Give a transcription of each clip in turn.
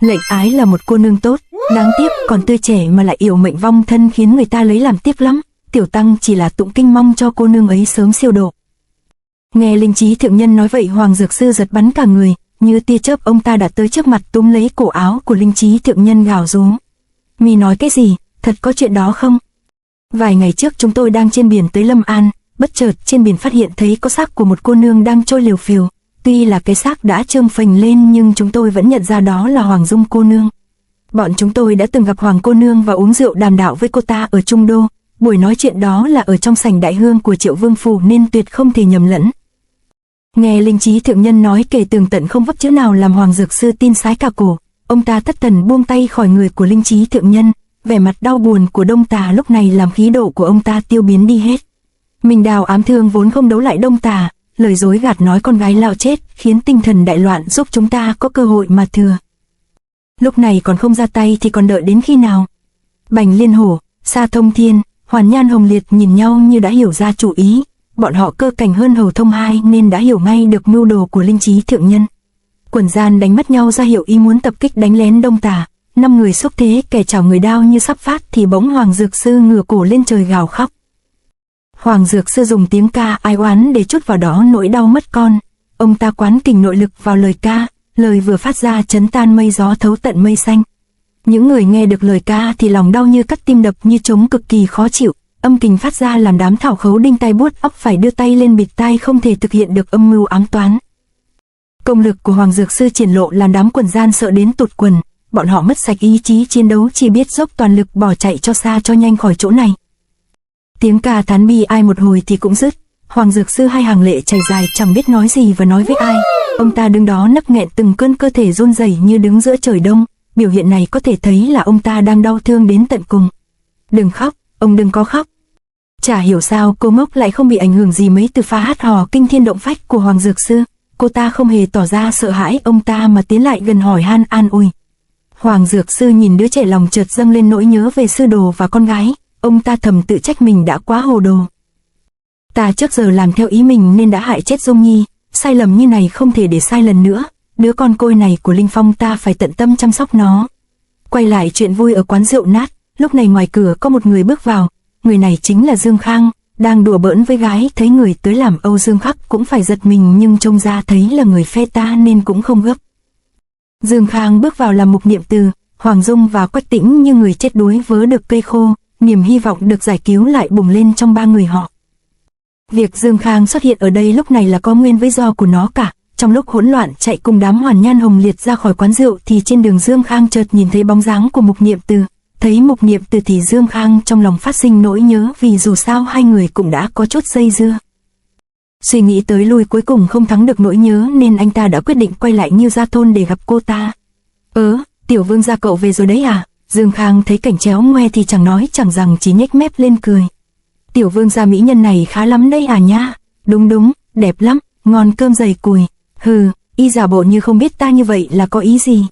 Lệnh Ái là một cô nương tốt, đáng tiếc còn tươi trẻ mà lại yểu mệnh vong thân khiến người ta lấy làm tiếc lắm. Tiểu tăng chỉ là tụng kinh mong cho cô nương ấy sớm siêu độ. Nghe Linh Trí thượng nhân nói vậy, Hoàng Dược Sư giật bắn cả người, như tia chớp ông ta đã tới trước mặt túm lấy cổ áo của Linh Trí thượng nhân gào rú. Mi nói cái gì, thật có chuyện đó không? Vài ngày trước chúng tôi đang trên biển tới Lâm An, bất chợt trên biển phát hiện thấy có xác của một cô nương đang trôi liều phiều. Tuy là cái xác đã trương phình lên nhưng chúng tôi vẫn nhận ra đó là Hoàng Dung cô nương. Bọn chúng tôi đã từng gặp Hoàng cô nương và uống rượu đàm đạo với cô ta ở Trung Đô. Buổi nói chuyện đó là ở trong sảnh đại hương của Triệu Vương phủ nên tuyệt không thể nhầm lẫn. Nghe Linh Trí thượng nhân nói kể tường tận không vấp chữ nào làm Hoàng Dược Sư tin sái cả cổ. Ông ta thất thần buông tay khỏi người của Linh Trí thượng nhân. Vẻ mặt đau buồn của Đông Tà lúc này làm khí độ của ông ta tiêu biến đi hết. Mình Đào ám thương vốn không đấu lại Đông Tà, lời dối gạt nói con gái lão chết khiến tinh thần đại loạn, giúp chúng ta có cơ hội mà thừa. Lúc này còn không ra tay thì còn đợi đến khi nào? Bành Liên Hổ, Sa Thông Thiên, Hoàn Nhan Hồng Liệt nhìn nhau như đã hiểu ra chủ ý. Bọn họ cơ cảnh hơn Hầu Thông Hai nên đã hiểu ngay được mưu đồ của Linh Trí thượng nhân. Quần gian đánh mắt nhau ra hiệu ý muốn tập kích đánh lén Đông Tà. 5 người xúc thế, kẻ chảo người đao như sắp phát thì bỗng Hoàng Dược Sư ngửa cổ lên trời gào khóc. Hoàng Dược Sư dùng tiếng ca ai oán để trút vào đó nỗi đau mất con. Ông ta quán kình nội lực vào lời ca, lời vừa phát ra chấn tan mây gió thấu tận mây xanh. Những người nghe được lời ca thì lòng đau như cắt tim, đập như trống, cực kỳ khó chịu. Âm kình phát ra làm đám thảo khấu đinh tai buốt óc phải đưa tay lên bịt tai, không thể thực hiện được âm mưu ám toán. Công lực của Hoàng Dược Sư triển lộ làm đám quần gian sợ đến tụt quần. Bọn họ mất sạch ý chí chiến đấu, chỉ biết dốc toàn lực bỏ chạy cho xa cho nhanh khỏi chỗ này. Tiếng ca thán bi ai một hồi thì cũng dứt. Hoàng Dược Sư hai hàng lệ chảy dài, chẳng biết nói gì và nói với ai. Ông ta đứng đó nấc nghẹn, từng cơn cơ thể run rẩy như đứng giữa trời đông. Biểu hiện này có thể thấy là ông ta đang đau thương đến tận cùng. Đừng khóc, ông đừng có khóc. Chả hiểu sao cô Mốc lại không bị ảnh hưởng gì mấy từ pha hát hò kinh thiên động phách của Hoàng Dược Sư. Cô ta không hề tỏ ra sợ hãi ông ta mà tiến lại gần hỏi han an ủi. Hoàng Dược Sư nhìn đứa trẻ, lòng chợt dâng lên nỗi nhớ về sư đồ và con gái. Ông ta thầm tự trách mình đã quá hồ đồ. Ta trước giờ làm theo ý mình nên đã hại chết Dung Nhi. Sai lầm như này không thể để sai lần nữa. Đứa con côi này của Linh Phong ta phải tận tâm chăm sóc nó. Quay lại chuyện vui ở quán rượu nát. Lúc này ngoài cửa có một người bước vào. Người này chính là Dương Khang, đang đùa bỡn với gái. Thấy người tới làm Âu Dương Khắc cũng phải giật mình, nhưng trông ra thấy là người phe ta nên cũng không gấp. Dương Khang bước vào làm Mục Niệm Từ, Hoàng Dung và Quách Tĩnh như người chết đuối vớ được cây khô. Niềm hy vọng được giải cứu lại bùng lên trong ba người họ. Việc Dương Khang xuất hiện ở đây lúc này là có nguyên với do của nó cả. Trong lúc hỗn loạn chạy cùng đám Hoàn Nhan Hồng Liệt ra khỏi quán rượu thì trên đường Dương Khang chợt nhìn thấy bóng dáng của Mục Niệm Từ. Thấy Mục Niệm Từ thì Dương Khang trong lòng phát sinh nỗi nhớ, vì dù sao hai người cũng đã có chút dây dưa. Suy nghĩ tới lui cuối cùng không thắng được nỗi nhớ nên anh ta đã quyết định quay lại Nhiêu Gia thôn để gặp cô ta. Tiểu Vương gia cậu về rồi đấy à? Dương Khang thấy cảnh chéo ngoe thì chẳng nói chẳng rằng chỉ nhếch mép lên cười. Tiểu Vương gia mỹ nhân này khá lắm đấy à nha. Đúng, đẹp lắm, ngon cơm dày cùi. Hừ, y giả bộ như không biết ta như vậy là có ý gì?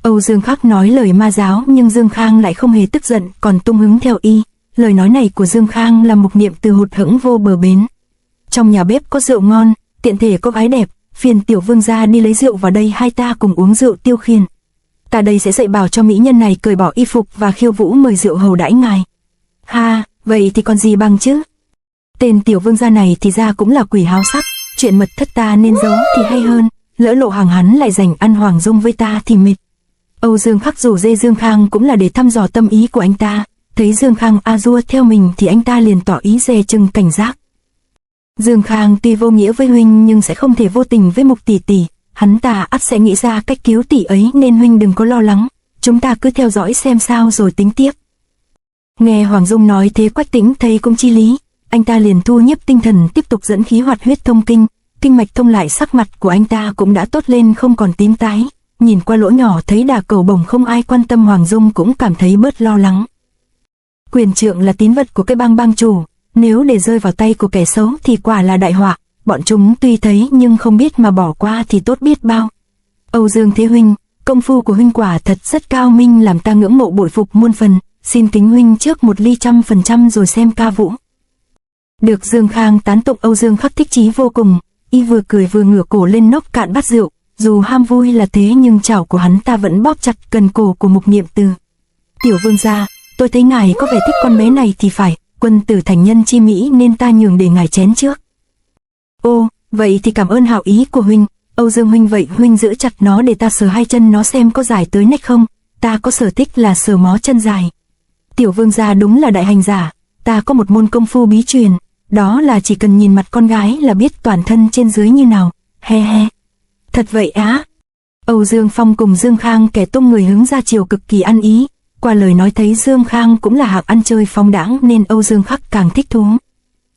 Âu Dương Khắc nói lời ma giáo nhưng Dương Khang lại không hề tức giận, còn tung hứng theo y. Lời nói này của Dương Khang làm Mục Niệm Từ hụt hẫng vô bờ bến. Trong nhà bếp có rượu ngon, tiện thể có gái đẹp, phiền Tiểu Vương gia đi lấy rượu vào đây, hai ta cùng uống rượu tiêu khiển. Ta đây sẽ dạy bảo cho mỹ nhân này cởi bỏ y phục và khiêu vũ mời rượu hầu đãi ngài. Ha, vậy thì còn gì bằng chứ? Tên Tiểu Vương gia này thì ra cũng là quỷ háo sắc, chuyện mật thất ta nên giấu thì hay hơn, lỡ lộ hàng hắn lại giành ăn Hoàng Dung với ta thì mệt. Âu Dương Khắc rủ dê Dương Khang cũng là để thăm dò tâm ý của anh ta, thấy Dương Khang a dua theo mình thì anh ta liền tỏ ý dè chừng cảnh giác. Dương Khang tuy vô nghĩa với huynh nhưng sẽ không thể vô tình với Mục tỷ tỷ, hắn ta ắt sẽ nghĩ ra cách cứu tỷ ấy nên huynh đừng có lo lắng, chúng ta cứ theo dõi xem sao rồi tính tiếp. Nghe Hoàng Dung nói thế Quách Tĩnh thấy cũng chi lý, anh ta liền thu nhiếp tinh thần tiếp tục dẫn khí hoạt huyết thông kinh, kinh mạch thông lại, sắc mặt của anh ta cũng đã tốt lên không còn tím tái, nhìn qua lỗ nhỏ thấy đà cầu bổng không ai quan tâm, Hoàng Dung cũng cảm thấy bớt lo lắng. Quyền trượng là tín vật của cái bang chủ, nếu để rơi vào tay của kẻ xấu thì quả là đại họa, bọn chúng tuy thấy nhưng không biết mà bỏ qua thì tốt biết bao. Âu Dương Thế huynh, công phu của huynh quả thật rất cao minh, làm ta ngưỡng mộ bội phục muôn phần, xin kính huynh trước một ly 100% rồi xem ca vũ. Được Dương Khang tán tụng, Âu Dương Khắc thích chí vô cùng, y vừa cười vừa ngửa cổ lên nốc cạn bát rượu, dù ham vui là thế nhưng chảo của hắn ta vẫn bóp chặt cần cổ của Mục Niệm Từ. Tiểu vương gia, tôi thấy ngài có vẻ thích con bé này thì phải, quân tử thành nhân chi mỹ nên ta nhường để ngài chén trước. Ô, vậy thì cảm ơn hảo ý của huynh. Âu Dương huynh, vậy huynh giữ chặt nó để ta sờ hai chân nó xem có dài tới nách không, ta có sở thích là sờ mó chân dài. Tiểu vương gia đúng là đại hành giả, ta có một môn công phu bí truyền, đó là chỉ cần nhìn mặt con gái là biết toàn thân trên dưới như nào, he he. Thật vậy á? Âu Dương Phong cùng Dương Khang kẻ tung người hướng ra chiều cực kỳ ăn ý, qua lời nói thấy Dương Khang cũng là hạng ăn chơi phóng đãng nên Âu Dương Khắc càng thích thú.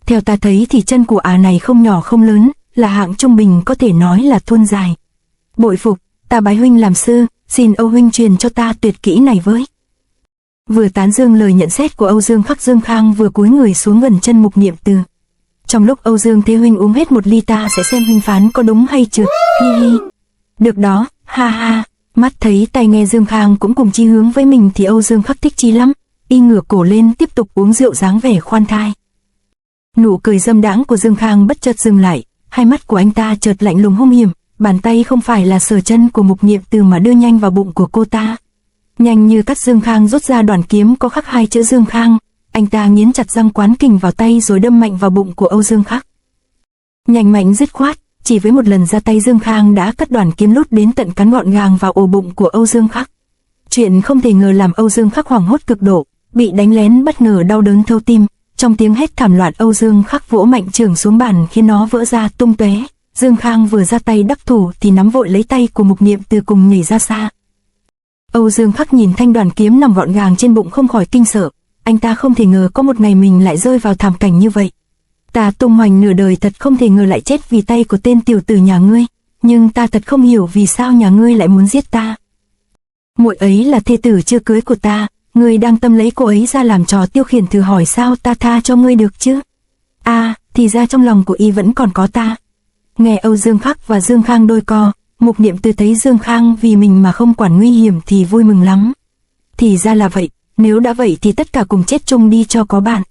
Theo ta thấy thì chân của ả này không nhỏ không lớn, là hạng trung bình, có thể nói là thuôn dài. Bội phục, ta bái huynh làm sư, xin Âu huynh truyền cho ta tuyệt kỹ này với. Vừa tán dương lời nhận xét của Âu Dương Khắc, Dương Khang vừa cúi người xuống gần chân Mục Niệm Từ. Trong lúc Âu Dương thế huynh uống hết một ly ta sẽ xem huynh phán có đúng hay trượt, hi hi. Được đó, ha ha. Mắt thấy tai nghe Dương Khang cũng cùng chi hướng với mình thì Âu Dương Khắc thích chi lắm, y ngửa cổ lên tiếp tục uống rượu dáng vẻ khoan thai. Nụ cười dâm đãng của Dương Khang bất chợt dừng lại, hai mắt của anh ta chợt lạnh lùng hung hiểm, bàn tay không phải là sờ chân của Mục Niệm Từ mà đưa nhanh vào bụng của cô ta. Nhanh như cắt, Dương Khang rút ra đoàn kiếm có khắc hai chữ Dương Khang, anh ta nghiến chặt răng quán kình vào tay rồi đâm mạnh vào bụng của Âu Dương Khắc. Nhanh mạnh dứt khoát, chỉ với một lần ra tay Dương Khang đã cắt đoàn kiếm lút đến tận cán gọn gàng vào ổ bụng của Âu Dương Khắc. Chuyện không thể ngờ làm Âu Dương Khắc hoảng hốt cực độ, bị đánh lén bất ngờ đau đớn thâu tim, trong tiếng hét thảm loạn Âu Dương Khắc vỗ mạnh chưởng xuống bàn khiến nó vỡ ra tung tóe. Dương Khang vừa ra tay đắc thủ thì nắm vội lấy tay của Mục Niệm Từ cùng nhảy ra xa. Âu Dương Khắc nhìn thanh đoàn kiếm nằm gọn gàng trên bụng không khỏi kinh sợ, anh ta không thể ngờ có một ngày mình lại rơi vào thảm cảnh như vậy. Ta tung hoành nửa đời thật không thể ngờ lại chết vì tay của tên tiểu tử nhà ngươi, nhưng ta thật không hiểu vì sao nhà ngươi lại muốn giết ta. Muội ấy là thê tử chưa cưới của ta, ngươi đang tâm lấy cô ấy ra làm trò tiêu khiển, thử hỏi sao ta tha cho ngươi được chứ? Thì ra trong lòng của y vẫn còn có ta. Nghe Âu Dương Khắc và Dương Khang đôi co, Mục Niệm Từ thấy Dương Khang vì mình mà không quản nguy hiểm thì vui mừng lắm. Thì ra là vậy, nếu đã vậy thì tất cả cùng chết chung đi cho có bạn.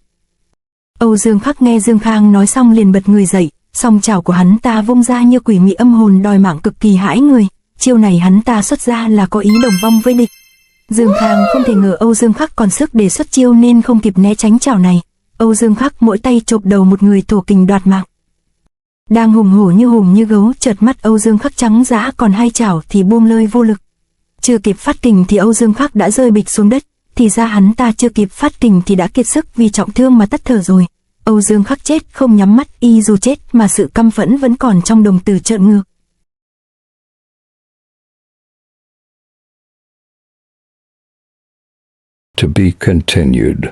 Âu Dương Khắc nghe Dương Khang nói xong liền bật người dậy, song chảo của hắn ta vung ra như quỷ mị âm hồn đòi mạng cực kỳ hãi người, chiêu này hắn ta xuất ra là có ý đồng vong với địch. Dương Khang không thể ngờ Âu Dương Khắc còn sức để xuất chiêu nên không kịp né tránh chảo này. Âu Dương Khắc mỗi tay chộp đầu một người thổ kình đoạt mạng. Đang hùng hổ như hùng như gấu, chợt mắt Âu Dương Khắc trắng dã, còn hai chảo thì buông lơi vô lực. Chưa kịp phát kình thì Âu Dương Khắc đã rơi bịch xuống đất, thì ra hắn ta chưa kịp phát kình thì đã kiệt sức vì trọng thương mà tắt thở rồi. Âu Dương Khắc chết không nhắm mắt, y dù chết mà sự căm phẫn vẫn còn trong đồng tử trợn ngược. To be continued.